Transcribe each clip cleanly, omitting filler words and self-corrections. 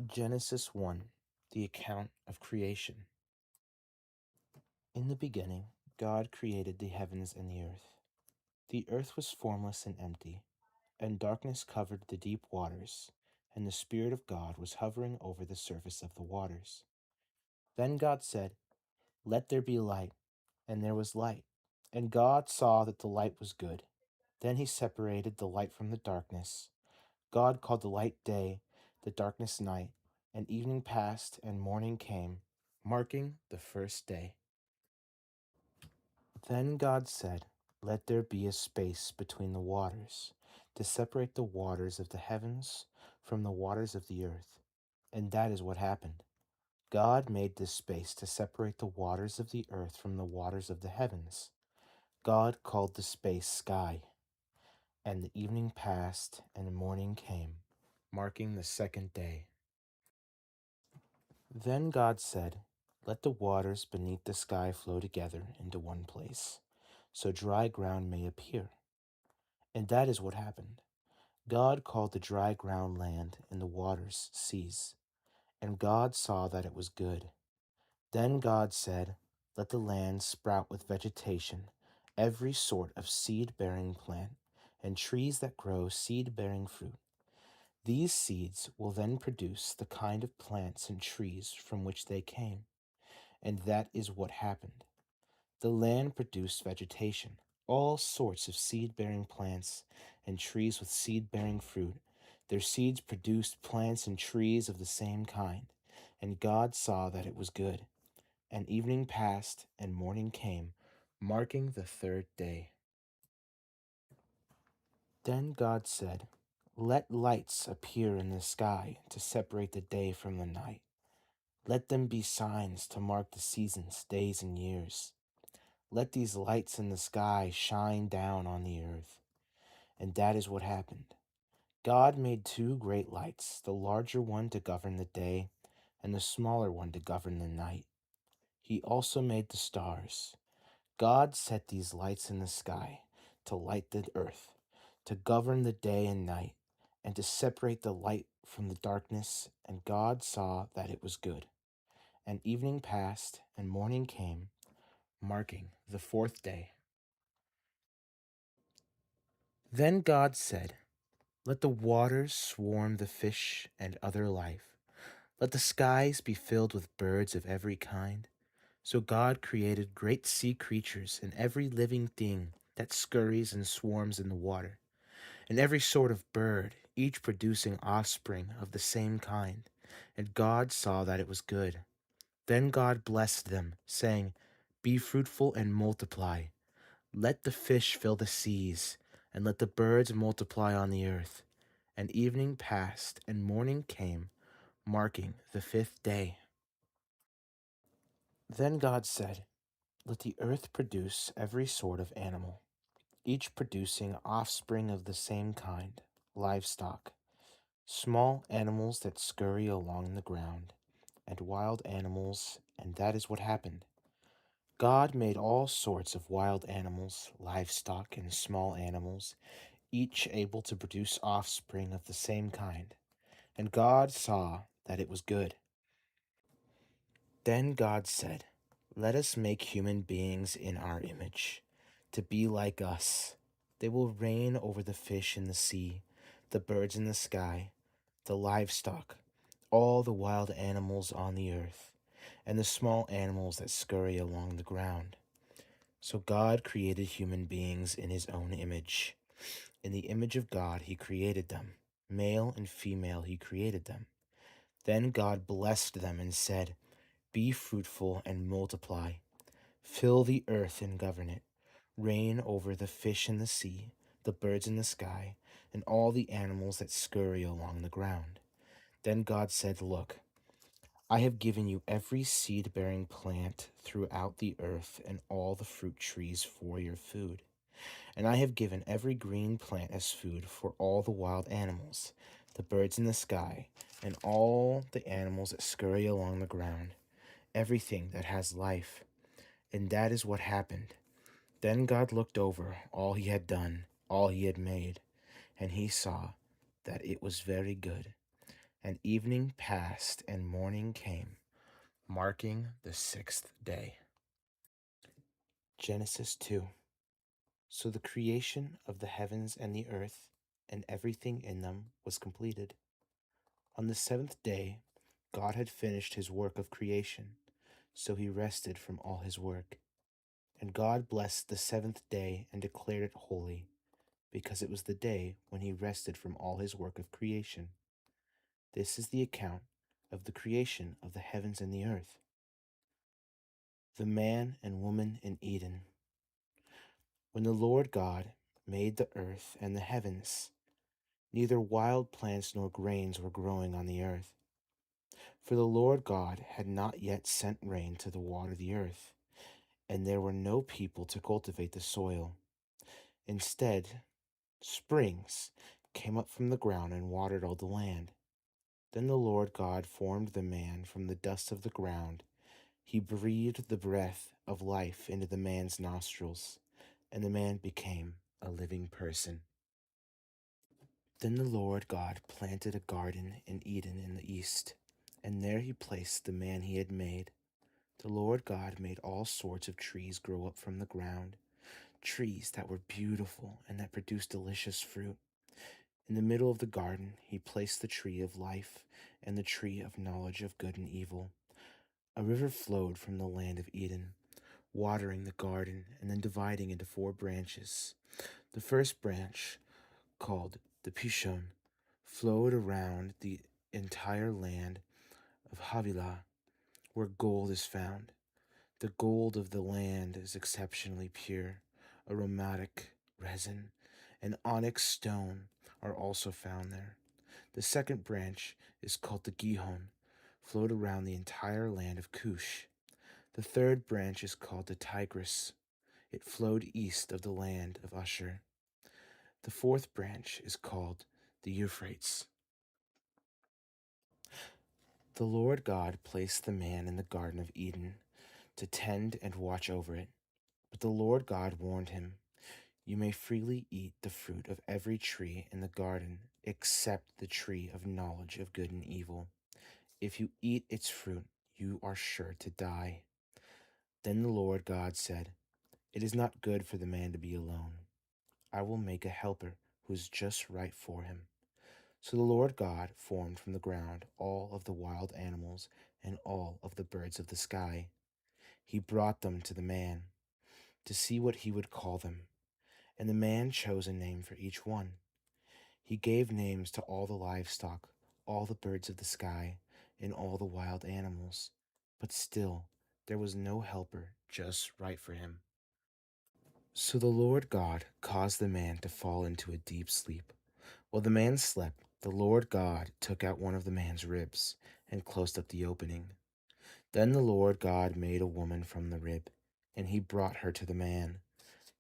Genesis 1, the account of creation. In the beginning, God created the heavens and the earth. The earth was formless and empty, and darkness covered the deep waters, and the Spirit of God was hovering over the surface of the waters. Then God said, "Let there be light," and there was light. And God saw that the light was good. Then he separated the light from the darkness. God called the light day, the darkness night, and evening passed and morning came, marking the first day. Then God said, "Let there be a space between the waters, to separate the waters of the heavens from the waters of the earth." And that is what happened. God made this space to separate the waters of the earth from the waters of the heavens. God called the space sky. And the evening passed and morning came, marking the second day. Then God said, "Let the waters beneath the sky flow together into one place, so dry ground may appear." And that is what happened. God called the dry ground land and the waters seas. And God saw that it was good. Then God said, "Let the land sprout with vegetation, every sort of seed-bearing plant, and trees that grow seed-bearing fruit. These seeds will then produce the kind of plants and trees from which they came." And that is what happened. The land produced vegetation, all sorts of seed-bearing plants and trees with seed-bearing fruit. Their seeds produced plants and trees of the same kind. And God saw that it was good. And evening passed and morning came, marking the third day. Then God said, "Let lights appear in the sky to separate the day from the night. Let them be signs to mark the seasons, days, and years. Let these lights in the sky shine down on the earth." And that is what happened. God made two great lights, the larger one to govern the day, and the smaller one to govern the night. He also made the stars. God set these lights in the sky to light the earth, to govern the day and night, and to separate the light from the darkness. And God saw that it was good. And evening passed and morning came, marking the fourth day. Then God said, "Let the waters swarm the fish and other life. Let the skies be filled with birds of every kind." So God created great sea creatures and every living thing that scurries and swarms in the water, and every sort of bird, each producing offspring of the same kind. And God saw that it was good. Then God blessed them, saying, "Be fruitful and multiply. Let the fish fill the seas, and let the birds multiply on the earth." And evening passed, and morning came, marking the fifth day. Then God said, "Let the earth produce every sort of animal, each producing offspring of the same kind, livestock, small animals that scurry along the ground, and wild animals." And that is what happened. God made all sorts of wild animals, livestock, and small animals, each able to produce offspring of the same kind. And God saw that it was good. Then God said, "Let us make human beings in our image, to be like us. They will reign over the fish in the sea, the birds in the sky, the livestock, all the wild animals on the earth, and the small animals that scurry along the ground." So God created human beings in his own image. In the image of God he created them. Male and female he created them. Then God blessed them and said, "Be fruitful and multiply. Fill the earth and govern it. Reign over the fish in the sea, the birds in the sky, and all the animals that scurry along the ground." Then God said, "Look, I have given you every seed-bearing plant throughout the earth and all the fruit trees for your food. And I have given every green plant as food for all the wild animals, the birds in the sky, and all the animals that scurry along the ground, everything that has life." And that is what happened. Then God looked over all he had done, all he had made, and he saw that it was very good. And evening passed, and morning came, marking the sixth day. Genesis 2. So the creation of the heavens and the earth, and everything in them, was completed. On the seventh day, God had finished his work of creation, so he rested from all his work. And God blessed the seventh day and declared it holy, because it was the day when he rested from all his work of creation. This is the account of the creation of the heavens and the earth. The man and woman in Eden. When the Lord God made the earth and the heavens, neither wild plants nor grains were growing on the earth, for the Lord God had not yet sent rain to water the earth, and there were no people to cultivate the soil. Instead, springs came up from the ground and watered all the land. Then the Lord God formed the man from the dust of the ground. He breathed the breath of life into the man's nostrils, and the man became a living person. Then the Lord God planted a garden in Eden in the east, and there he placed the man he had made. The Lord God made all sorts of trees grow up from the ground, trees that were beautiful and that produced delicious fruit. In the middle of the garden, he placed the tree of life and the tree of knowledge of good and evil. A river flowed from the land of Eden, watering the garden and then dividing into 4 branches. The first branch, called the Pishon, flowed around the entire land of Havilah, where gold is found. The gold of the land is exceptionally pure. Aromatic resin and onyx stone are also found there. The second branch is called the Gihon, flowed around the entire land of Cush. The third branch is called the Tigris. It flowed east of the land of Usher. The fourth branch is called the Euphrates. The Lord God placed the man in the Garden of Eden to tend and watch over it. But the Lord God warned him, "You may freely eat the fruit of every tree in the garden, except the tree of knowledge of good and evil. If you eat its fruit, you are sure to die." Then the Lord God said, "It is not good for the man to be alone. I will make a helper who is just right for him." So the Lord God formed from the ground all of the wild animals and all of the birds of the sky. He brought them to the man to see what he would call them, and the man chose a name for each one. He gave names to all the livestock, all the birds of the sky, and all the wild animals. But still, there was no helper just right for him. So the Lord God caused the man to fall into a deep sleep. While the man slept, the Lord God took out one of the man's ribs and closed up the opening. Then the Lord God made a woman from the rib, and he brought her to the man.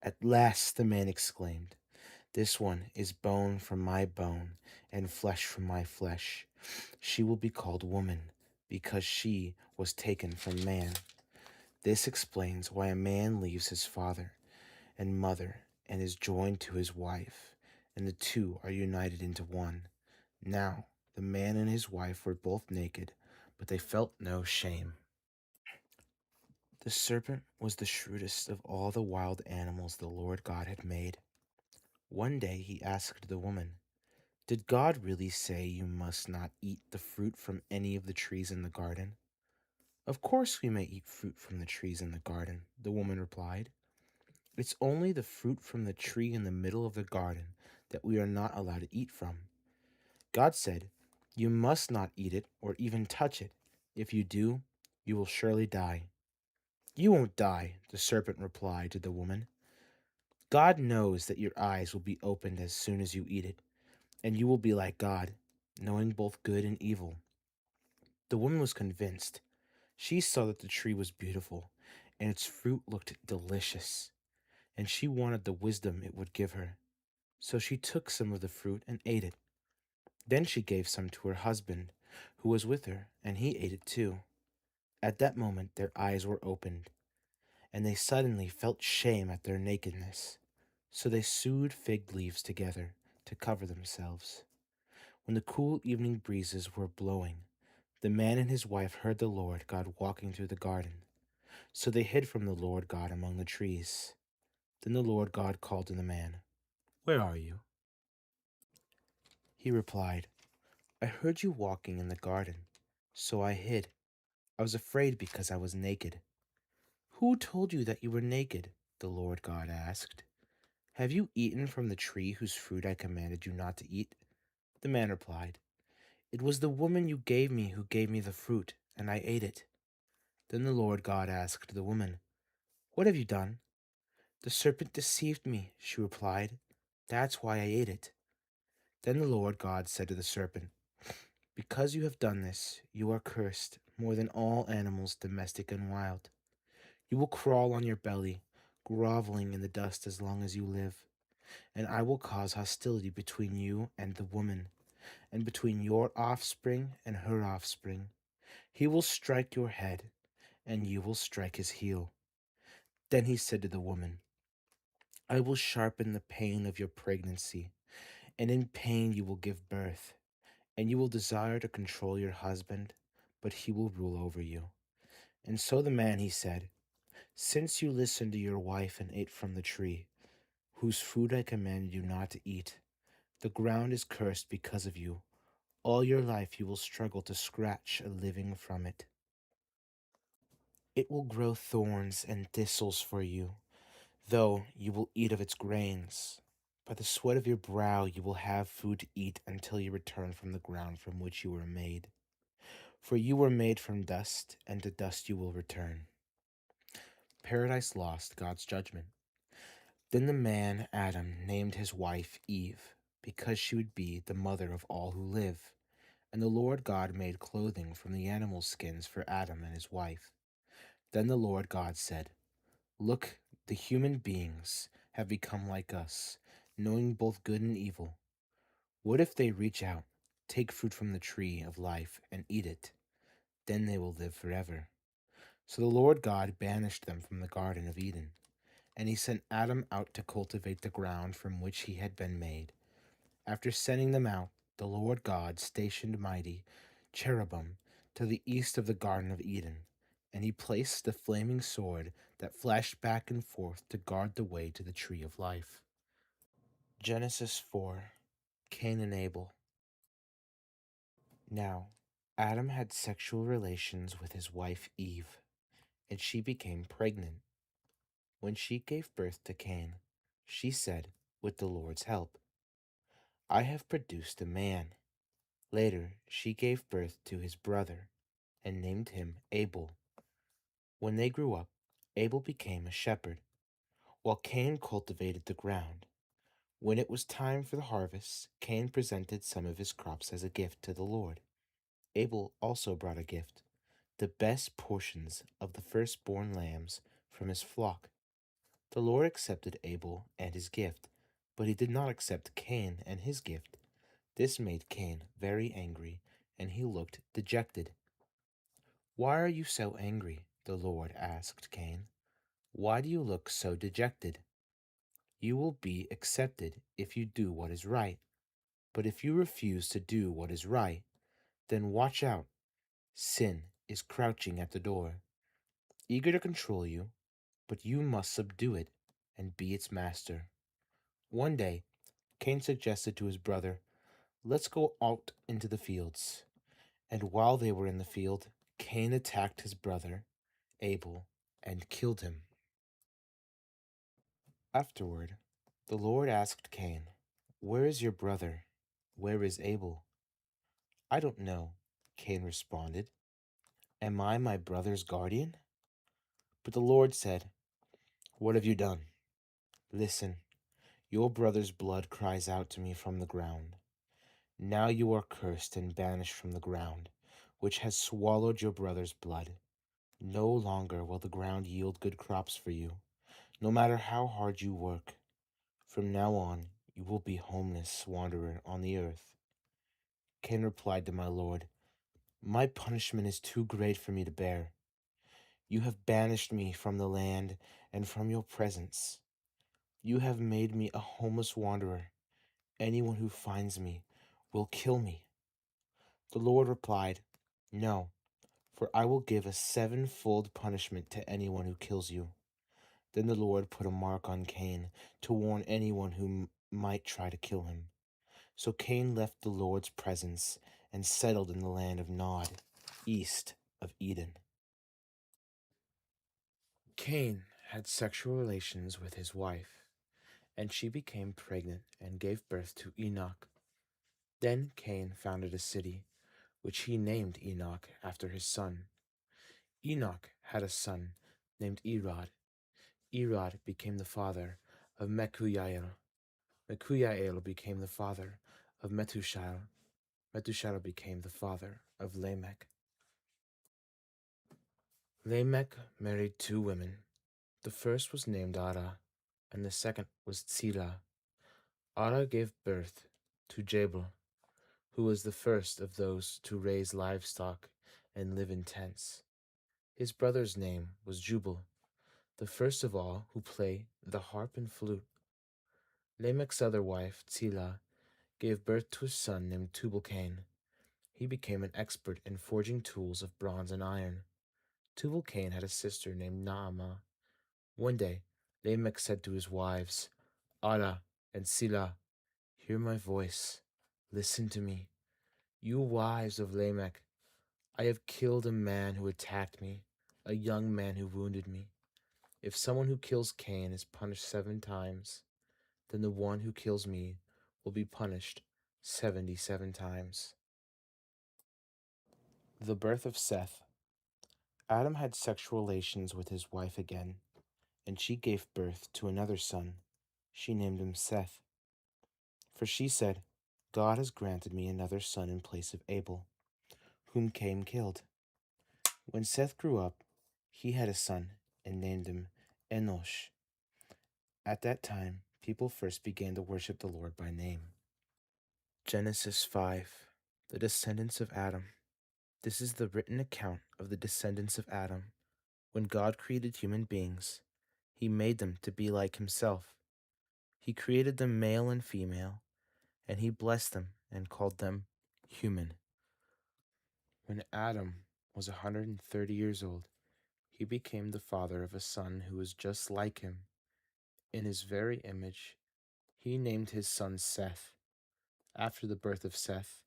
At last, the man exclaimed, "This one is bone from my bone and flesh from my flesh. She will be called woman, because she was taken from man." This explains why a man leaves his father and mother and is joined to his wife, and the two are united into one. Now, the man and his wife were both naked, but they felt no shame. The serpent was the shrewdest of all the wild animals the Lord God had made. One day he asked the woman, "Did God really say you must not eat the fruit from any of the trees in the garden?" "Of course we may eat fruit from the trees in the garden," the woman replied. "It's only the fruit from the tree in the middle of the garden that we are not allowed to eat from. God said, 'You must not eat it or even touch it. If you do, you will surely die.'" "You won't die," the serpent replied to the woman. "God knows that your eyes will be opened as soon as you eat it, and you will be like God, knowing both good and evil." The woman was convinced. She saw that the tree was beautiful, and its fruit looked delicious, and she wanted the wisdom it would give her. So she took some of the fruit and ate it. Then she gave some to her husband, who was with her, and he ate it too. At that moment their eyes were opened, and they suddenly felt shame at their nakedness. So they sewed fig leaves together to cover themselves. When the cool evening breezes were blowing, the man and his wife heard the Lord God walking through the garden. So they hid from the Lord God among the trees. Then the Lord God called to the man, "Where are you?" He replied, "I heard you walking in the garden, so I hid. I was afraid because I was naked." "Who told you that you were naked?" the Lord God asked. "Have you eaten from the tree whose fruit I commanded you not to eat?" The man replied, "It was the woman you gave me who gave me the fruit, and I ate it." Then the Lord God asked the woman, "What have you done?" "The serpent deceived me," she replied. "That's why I ate it." Then the Lord God said to the serpent, "Because you have done this, you are cursed more than all animals, domestic and wild. You will crawl on your belly, groveling in the dust as long as you live. And I will cause hostility between you and the woman, and between your offspring and her offspring. He will strike your head, and you will strike his heel." Then he said to the woman, "I will sharpen the pain of your pregnancy, and in pain you will give birth, and you will desire to control your husband, but he will rule over you." And so the man, he said, "Since you listened to your wife and ate from the tree, whose fruit I commanded you not to eat, the ground is cursed because of you. All your life you will struggle to scratch a living from it. It will grow thorns and thistles for you, though you will eat of its grains. By the sweat of your brow you will have food to eat until you return from the ground from which you were made. For you were made from dust, and to dust you will return." Paradise Lost, God's Judgment. Then the man, Adam, named his wife Eve, because she would be the mother of all who live. And the Lord God made clothing from the animal skins for Adam and his wife. Then the Lord God said, "Look, the human beings have become like us, knowing both good and evil. What if they reach out, take fruit from the tree of life, and eat it? Then they will live forever." So the Lord God banished them from the Garden of Eden, and he sent Adam out to cultivate the ground from which he had been made. After sending them out, the Lord God stationed mighty cherubim to the east of the Garden of Eden, and he placed the flaming sword that flashed back and forth to guard the way to the tree of life. Genesis 4. Cain and Abel. Now, Adam had sexual relations with his wife Eve, and she became pregnant. When she gave birth to Cain, she said, with the Lord's help, "I have produced a man." Later, she gave birth to his brother and named him Abel. When they grew up, Abel became a shepherd, while Cain cultivated the ground. When it was time for the harvest, Cain presented some of his crops as a gift to the Lord. Abel also brought a gift, the best portions of the firstborn lambs from his flock. The Lord accepted Abel and his gift, but he did not accept Cain and his gift. This made Cain very angry, and he looked dejected. "Why are you so angry?" the Lord asked Cain. "Why do you look so dejected? You will be accepted if you do what is right. But if you refuse to do what is right, then watch out. Sin is crouching at the door, eager to control you, but you must subdue it and be its master." One day, Cain suggested to his brother, "Let's go out into the fields." And while they were in the field, Cain attacked his brother, Abel, and killed him. Afterward, the Lord asked Cain, "Where is your brother? Where is Abel?" "I don't know," Cain responded. "Am I my brother's guardian?" But the Lord said, "What have you done? Listen, your brother's blood cries out to me from the ground. Now you are cursed and banished from the ground, which has swallowed your brother's blood. No longer will the ground yield good crops for you, no matter how hard you work. From now on, you will be homeless wanderer on the earth." Cain replied to my Lord, "My punishment is too great for me to bear. You have banished me from the land and from your presence. You have made me a homeless wanderer. Anyone who finds me will kill me." The Lord replied, "No, for I will give a sevenfold punishment to anyone who kills you." Then the Lord put a mark on Cain to warn anyone who might try to kill him. So Cain left the Lord's presence and settled in the land of Nod, east of Eden. Cain had sexual relations with his wife, and she became pregnant and gave birth to Enoch. Then Cain founded a city, which he named Enoch after his son. Enoch had a son named Irad. Irad became the father of Mechuyael. Mechuyael became the father of Methushael. Methushael became the father of Lamech. Lamech married two women. The first was named Ada, and the second was Tzila. Ada gave birth to Jabal, who was the first of those to raise livestock and live in tents. His brother's name was Jubal, the first of all who play the harp and flute. Lamech's other wife, Tzila, gave birth to a son named Tubal-Cain. He became an expert in forging tools of bronze and iron. Tubal-Cain had a sister named Naamah. One day, Lamech said to his wives, Ada and Tzila, "Hear my voice. Listen to me. You wives of Lamech, I have killed a man who attacked me, a young man who wounded me. If someone who kills Cain is punished 7 times, then the one who kills me will be punished 77 times." The birth of Seth. Adam had sexual relations with his wife again, and she gave birth to another son. She named him Seth. For she said, "God has granted me another son in place of Abel, whom Cain killed." When Seth grew up, he had a son and named him Enosh. At that time, people first began to worship the Lord by name. Genesis 5. The descendants of Adam. This is the written account of the descendants of Adam. When God created human beings, he made them to be like himself. He created them male and female, and he blessed them and called them human. When Adam was 130 years old, he became the father of a son who was just like him. In his very image, he named his son Seth. After the birth of Seth,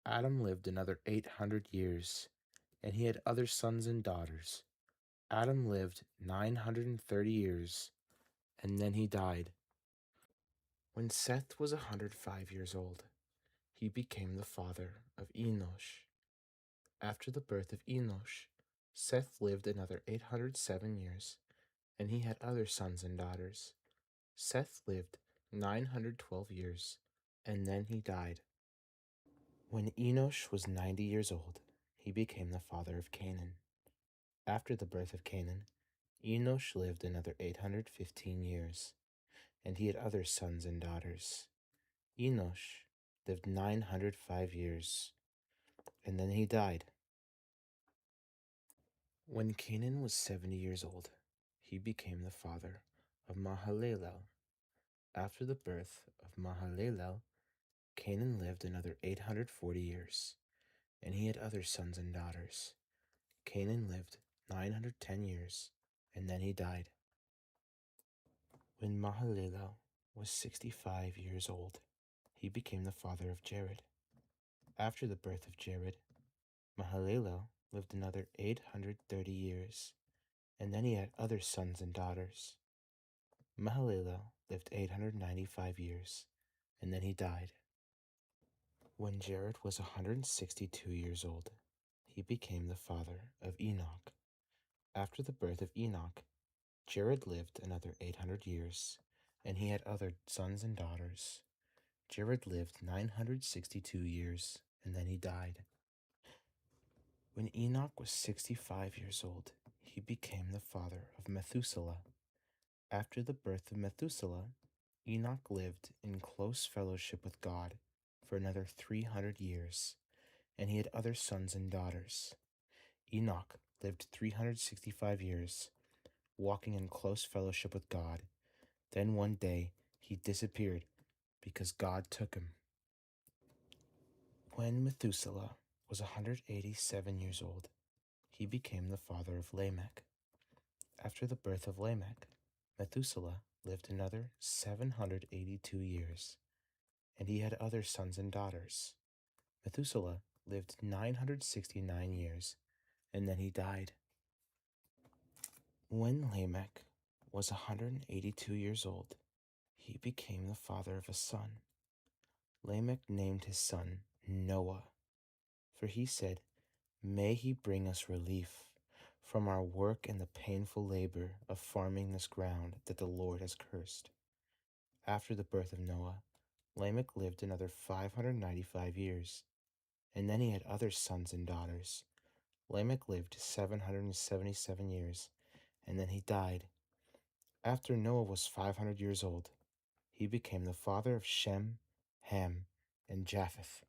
Adam lived another 800 years, and he had other sons and daughters. Adam lived 930 years, and then he died. When Seth was 105 years old, he became the father of Enosh. After the birth of Enosh, Seth lived another 807 years, and he had other sons and daughters. Seth lived 912 years, and then he died. When Enosh was 90 years old, he became the father of Canaan. After the birth of Canaan, Enosh lived another 815 years, and he had other sons and daughters. Enosh lived 905 years, and then he died. When Canaan was 70 years old, he became the father of Mahalalel. After the birth of Mahalalel, Canaan lived another 840 years, and he had other sons and daughters. Canaan lived 910 years, and then he died. When Mahalalel was 65 years old, he became the father of Jared. After the birth of Jared, Mahalalel lived another 830 years, and then he had other sons and daughters. Mahalalel lived 895 years, and then he died. When Jared was 162 years old, he became the father of Enoch. After the birth of Enoch, Jared lived another 800 years, and he had other sons and daughters. Jared lived 962 years, and then he died. When Enoch was 65 years old, he became the father of Methuselah. After the birth of Methuselah, Enoch lived in close fellowship with God for another 300 years, and he had other sons and daughters. Enoch lived 365 years, walking in close fellowship with God. Then one day he disappeared because God took him. When Methuselah was 187 years old, he became the father of Lamech. After the birth of Lamech, Methuselah lived another 782 years, and he had other sons and daughters. Methuselah lived 969 years, and then he died. When Lamech was 182 years old, he became the father of a son. Lamech named his son Noah, for he said, "May he bring us relief from our work and the painful labor of farming this ground that the Lord has cursed." After the birth of Noah, Lamech lived another 595 years, and then he had other sons and daughters. Lamech lived 777 years, and then he died. After Noah was 500 years old, he became the father of Shem, Ham, and Japheth.